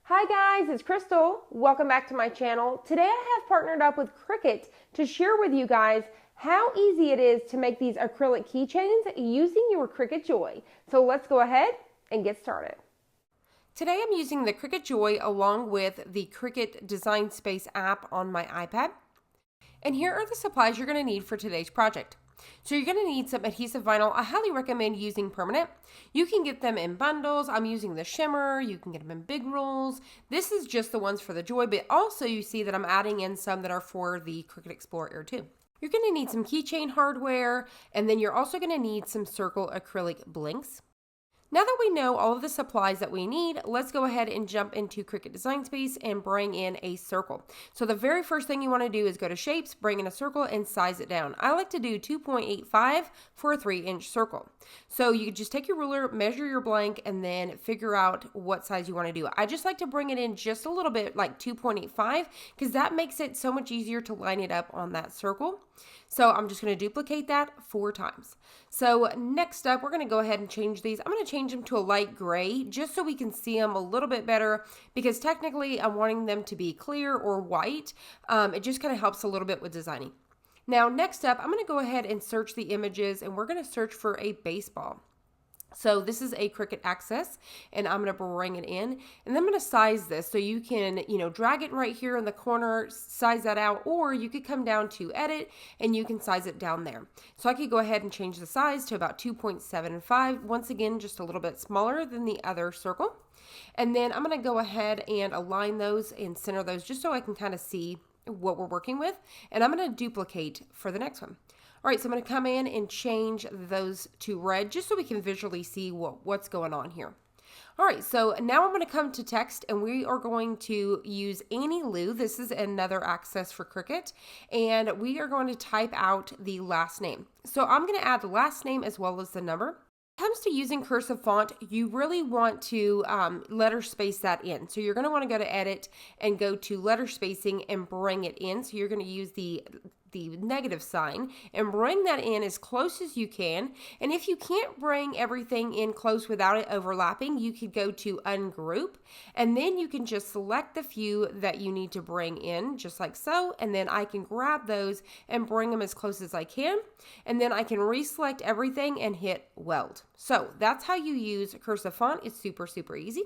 Hi guys, it's Crystal. Welcome back to my channel. Today I have partnered up with Cricut to share with you guys how easy it is to make these acrylic keychains using your Cricut Joy. So let's go ahead and get started. Today I'm using the Cricut Joy along with the Cricut Design Space app on my iPad. And here are the supplies you're going to need for today's project. So you're going to need some adhesive vinyl. I highly recommend using permanent. You can get them in bundles. I'm using the shimmer. You can get them in big rolls. This is just the ones for the Joy, but also you see that I'm adding in some that are for the Cricut Explorer Air 2. You're going to need some keychain hardware, and then you're also going to need some circle acrylic blinks. Now that we know all of the supplies that we need, let's go ahead and jump into Cricut Design Space and bring in a circle. So the very first thing you want to do is go to Shapes, bring in a circle, and size it down. I like to do 2.85 for a 3-inch circle. So you just take your ruler, measure your blank, and then figure out what size you want to do. I just like to bring it in just a little bit, like 2.85, because that makes it so much easier to line it up on that circle. So I'm just going to duplicate that 4 times. So next up, we're going to go ahead and change these. I'm going to change them to a light gray just so we can see them a little bit better, because technically I'm wanting them to be clear or white. It just kind of helps a little bit with designing. Now next up, I'm going to go ahead and search the images, and we're going to search for a baseball. So this is a Cricut Access, and I'm going to bring it in, and then I'm going to size this so you can, drag it right here in the corner, size that out, or you could come down to edit and you can size it down there. So I could go ahead and change the size to about 2.75. Once again, just a little bit smaller than the other circle. And then I'm going to go ahead and align those and center those just so I can kind of see what we're working with. And I'm going to duplicate for the next one. All right, so I'm going to come in and change those to red just so we can visually see what's going on here. All right, so now I'm going to come to text, and we are going to use Annie Lou. This is another access for Cricut, and we are going to type out the last name. So I'm going to add the last name as well as the number. When it comes to using cursive font, you really want to letter space that in. So you're going to want to go to edit and go to letter spacing and bring it in. So you're going to use the negative sign and bring that in as close as you can. And if you can't bring everything in close without it overlapping, you could go to ungroup, and then you can just select the few that you need to bring in just like so, and then I can grab those and bring them as close as I can, and then I can reselect everything and hit weld. So that's how you use cursive font. It's super easy.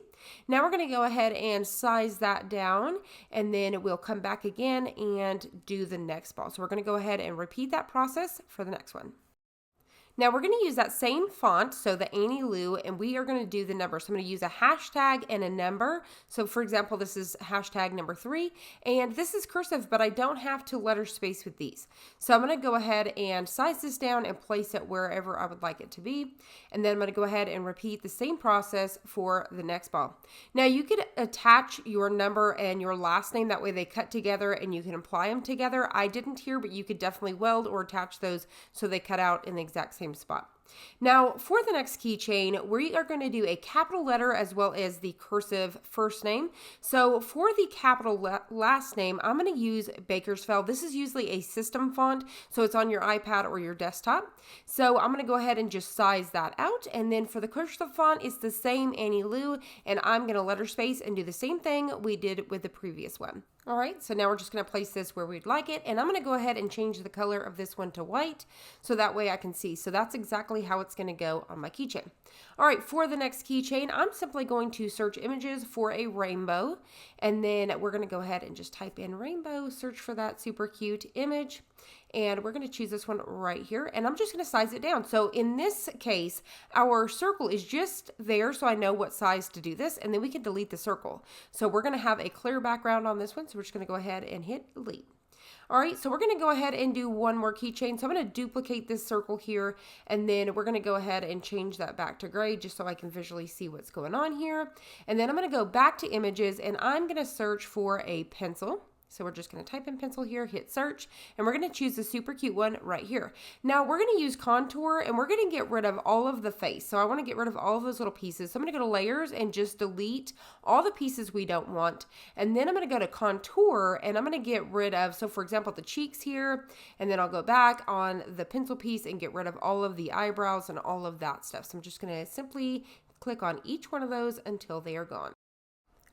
Now we're going to go ahead and size that down, and then we'll come back again and do the next ball. So we're going to go ahead and repeat that process for the next one. Now we're going to use that same font, so the Annie Lou, and we are going to do the number. So I'm going to use a hashtag and a number. So for example, this is hashtag number 3, and this is cursive, but I don't have to letter space with these. So I'm going to go ahead and size this down and place it wherever I would like it to be. And then I'm going to go ahead and repeat the same process for the next ball. Now you could attach your number and your last name. That way they cut together and you can apply them together. I didn't here, but you could definitely weld or attach those so they cut out in the exact same spot. Now for the next keychain, we are going to do a capital letter as well as the cursive first name. So for the capital last name, I'm going to use Bakersville. This is usually a system font, so it's on your iPad or your desktop. So I'm going to go ahead and just size that out. And then for the cursive font, it's the same Annie Lou, and I'm going to letter space and do the same thing we did with the previous one. All right, so now we're just going to place this where we'd like it, and I'm going to go ahead and change the color of this one to white so that way I can see. So that's exactly how it's going to go on my keychain. All right, for the next keychain, I'm simply going to search images for a rainbow, and then we're going to go ahead and just type in rainbow, search for that super cute image, and we're going to choose this one right here, and I'm just going to size it down. So in this case, our circle is just there, so I know what size to do this, and then we can delete the circle. So we're going to have a clear background on this one, so we're just going to go ahead and hit delete. All right, so we're going to go ahead and do one more keychain. So I'm going to duplicate this circle here, and then we're going to go ahead and change that back to gray just so I can visually see what's going on here. And then I'm going to go back to images, and I'm going to search for a pencil. So we're just going to type in pencil here, hit search, and we're going to choose the super cute one right here. Now we're going to use contour, and we're going to get rid of all of the face. So I want to get rid of all of those little pieces. So I'm going to go to layers and just delete all the pieces we don't want. And then I'm going to go to contour, and I'm going to get rid of, so for example, the cheeks here, and then I'll go back on the pencil piece and get rid of all of the eyebrows and all of that stuff. So I'm just going to simply click on each one of those until they are gone.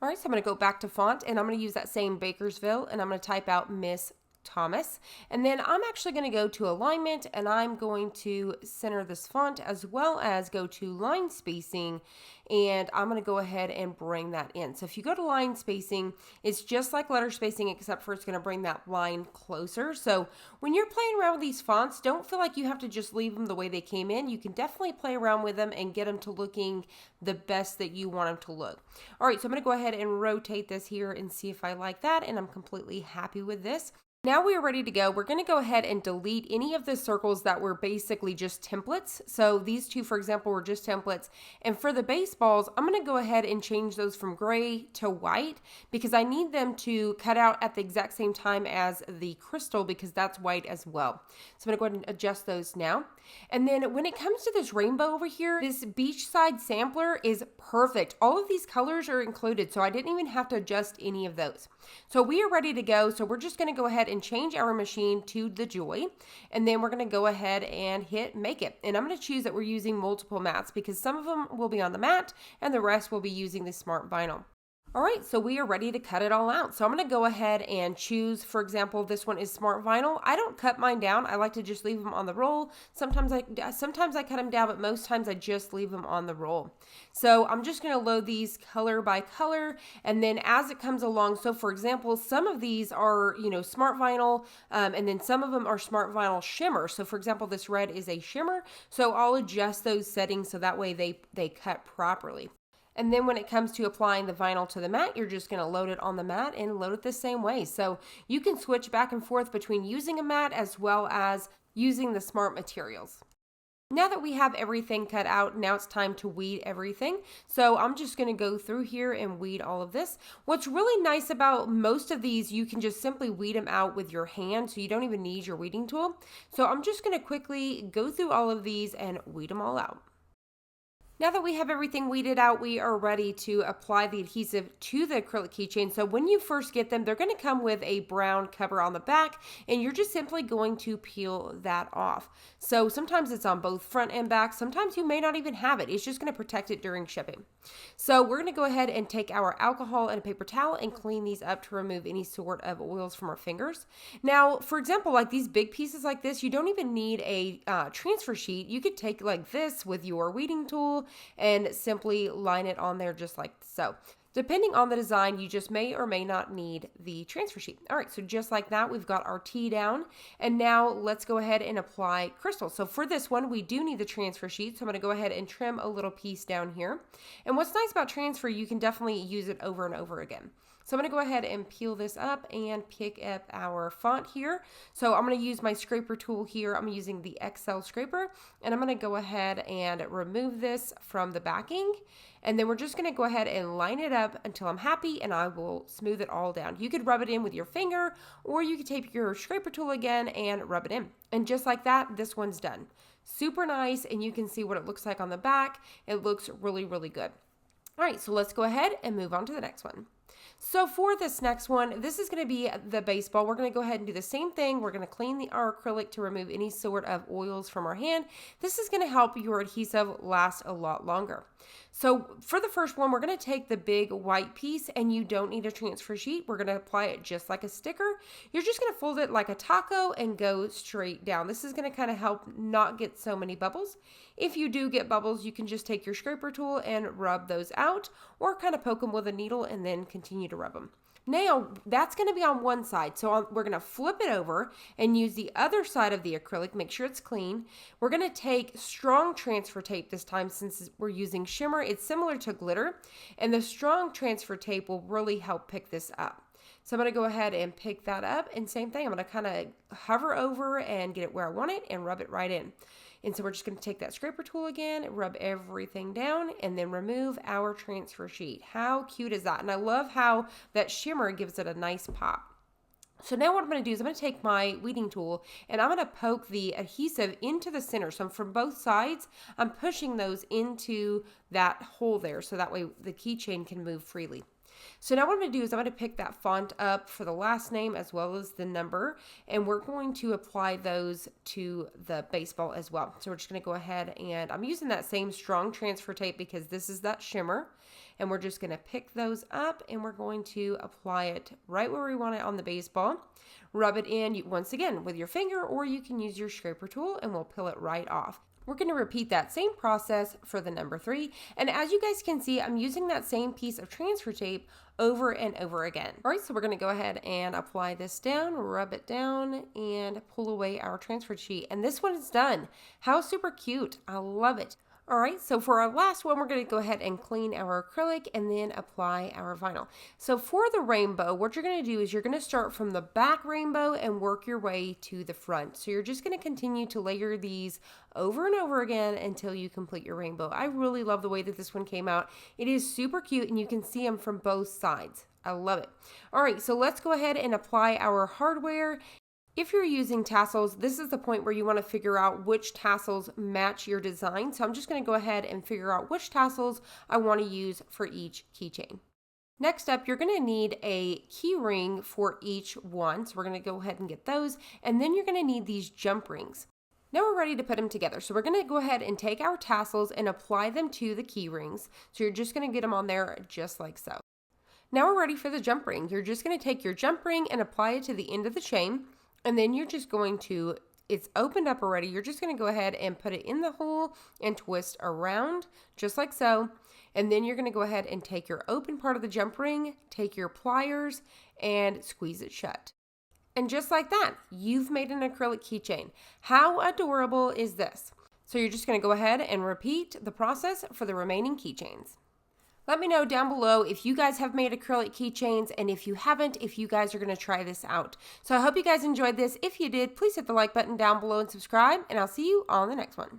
All right, so I'm going to go back to font and I'm going to use that same Bakersville and I'm going to type out Miss Thomas. And then I'm actually going to go to alignment and I'm going to center this font as well as go to line spacing, and I'm going to go ahead and bring that in. So if you go to line spacing, it's just like letter spacing except for it's going to bring that line closer. So when you're playing around with these fonts, don't feel like you have to just leave them the way they came in. You can definitely play around with them and get them to looking the best that you want them to look. All right, so I'm going to go ahead and rotate this here and see if I like that, and I'm completely happy with this. Now we are ready to go. We're going to go ahead and delete any of the circles that were basically just templates. So these two, for example, were just templates. And for the baseballs, I'm going to go ahead and change those from gray to white because I need them to cut out at the exact same time as the crystal because that's white as well. So I'm going to go ahead and adjust those now. And then when it comes to this rainbow over here, this beachside sampler is perfect. All of these colors are included, so I didn't even have to adjust any of those. So we are ready to go. So we're just going to go ahead and change our machine to the Joy, and then we're going to go ahead and hit make it. And I'm going to choose that we're using multiple mats because some of them will be on the mat and the rest will be using the smart vinyl. All right, so we are ready to cut it all out. So I'm going to go ahead and choose, for example, this one is smart vinyl. I don't cut mine down. I like to just leave them on the roll. Sometimes I cut them down, but most times I just leave them on the roll. So I'm just going to load these color by color, and then as it comes along, so for example, some of these are, smart vinyl, and then some of them are smart vinyl shimmer. So for example, this red is a shimmer, so I'll adjust those settings so that way they cut properly. And then when it comes to applying the vinyl to the mat, you're just going to load it on the mat and load it the same way. So you can switch back and forth between using a mat as well as using the smart materials. Now that we have everything cut out, now it's time to weed everything. So I'm just going to go through here and weed all of this. What's really nice about most of these, you can just simply weed them out with your hand, so you don't even need your weeding tool. So I'm just going to quickly go through all of these and weed them all out. Now that we have everything weeded out, we are ready to apply the adhesive to the acrylic keychain. So when you first get them, they're going to come with a brown cover on the back, and you're just simply going to peel that off. So sometimes it's on both front and back. Sometimes you may not even have it. It's just going to protect it during shipping. So we're going to go ahead and take our alcohol and a paper towel and clean these up to remove any sort of oils from our fingers. Now, for example, like these big pieces like this, you don't even need a transfer sheet. You could take like this with your weeding tool and simply line it on there just like so. Depending on the design, you just may or may not need the transfer sheet. All right, so just like that, we've got our tea down. And now let's go ahead and apply crystal. So for this one, we do need the transfer sheet. So I'm gonna go ahead and trim a little piece down here. And what's nice about transfer, you can definitely use it over and over again. So I'm going to go ahead and peel this up and pick up our font here. So I'm going to use my scraper tool here. I'm using the XL scraper, and I'm going to go ahead and remove this from the backing. And then we're just going to go ahead and line it up until I'm happy, and I will smooth it all down. You could rub it in with your finger, or you could take your scraper tool again and rub it in. And just like that, this one's done. Super nice, and you can see what it looks like on the back. It looks really, really good. All right, so let's go ahead and move on to the next one. So for this next one, this is going to be the baseball. We're going to go ahead and do the same thing. We're going to clean our acrylic to remove any sort of oils from our hand. This is going to help your adhesive last a lot longer. So for the first one, we're going to take the big white piece, and you don't need a transfer sheet. We're going to apply it just like a sticker. You're just going to fold it like a taco and go straight down. This is going to kind of help not get so many bubbles. If you do get bubbles, you can just take your scraper tool and rub those out, or kind of poke them with a needle and then continue to rub them. Now, that's going to be on one side. So we're going to flip it over and use the other side of the acrylic. Make sure it's clean. We're going to take strong transfer tape this time since we're using shimmer. It's similar to glitter, and the strong transfer tape will really help pick this up. So I'm going to go ahead and pick that up, and same thing. I'm going to kind of hover over and get it where I want it and rub it right in. And so we're just going to take that scraper tool again, rub everything down, and then remove our transfer sheet. How cute is that? And I love how that shimmer gives it a nice pop. So now what I'm going to do is I'm going to take my weeding tool and I'm going to poke the adhesive into the center. So from both sides, I'm pushing those into that hole there so that way the keychain can move freely. So now what I'm going to do is I'm going to pick that font up for the last name as well as the number, and we're going to apply those to the baseball as well. So we're just going to go ahead, and I'm using that same strong transfer tape because this is that shimmer. and we're just going to pick those up and we're going to apply it right where we want it on the baseball. Rub it in once again with your finger, or you can use your scraper tool and we'll peel it right off. We're going to repeat that same process for the number 3. And as you guys can see, I'm using that same piece of transfer tape over and over again. All right, so we're going to go ahead and apply this down, rub it down, and pull away our transfer sheet. And this one is done. How super cute. I love it. All right, so for our last one, we're going to go ahead and clean our acrylic and then apply our vinyl. So for the rainbow, what you're going to do is you're going to start from the back rainbow and work your way to the front. So you're just going to continue to layer these over and over again until you complete your rainbow. I really love the way that this one came out. It is super cute and you can see them from both sides. I love it. All right, so let's go ahead and apply our hardware. If you're using tassels, this is the point where you want to figure out which tassels match your design. So I'm just going to go ahead and figure out which tassels I want to use for each keychain. Next up, you're going to need a key ring for each one. So we're going to go ahead and get those. And then you're going to need these jump rings. Now we're ready to put them together. So we're going to go ahead and take our tassels and apply them to the key rings. So you're just going to get them on there just like so. Now we're ready for the jump ring. You're just going to take your jump ring and apply it to the end of the chain. And then you're just going to, it's opened up already, you're just going to go ahead and put it in the hole and twist around, just like so. And then you're going to go ahead and take your open part of the jump ring, take your pliers, and squeeze it shut. And just like that, you've made an acrylic keychain. How adorable is this? So you're just going to go ahead and repeat the process for the remaining keychains. Let me know down below if you guys have made acrylic keychains, and if you haven't, if you guys are going to try this out. So I hope you guys enjoyed this. If you did, please hit the like button down below and subscribe, and I'll see you on the next one.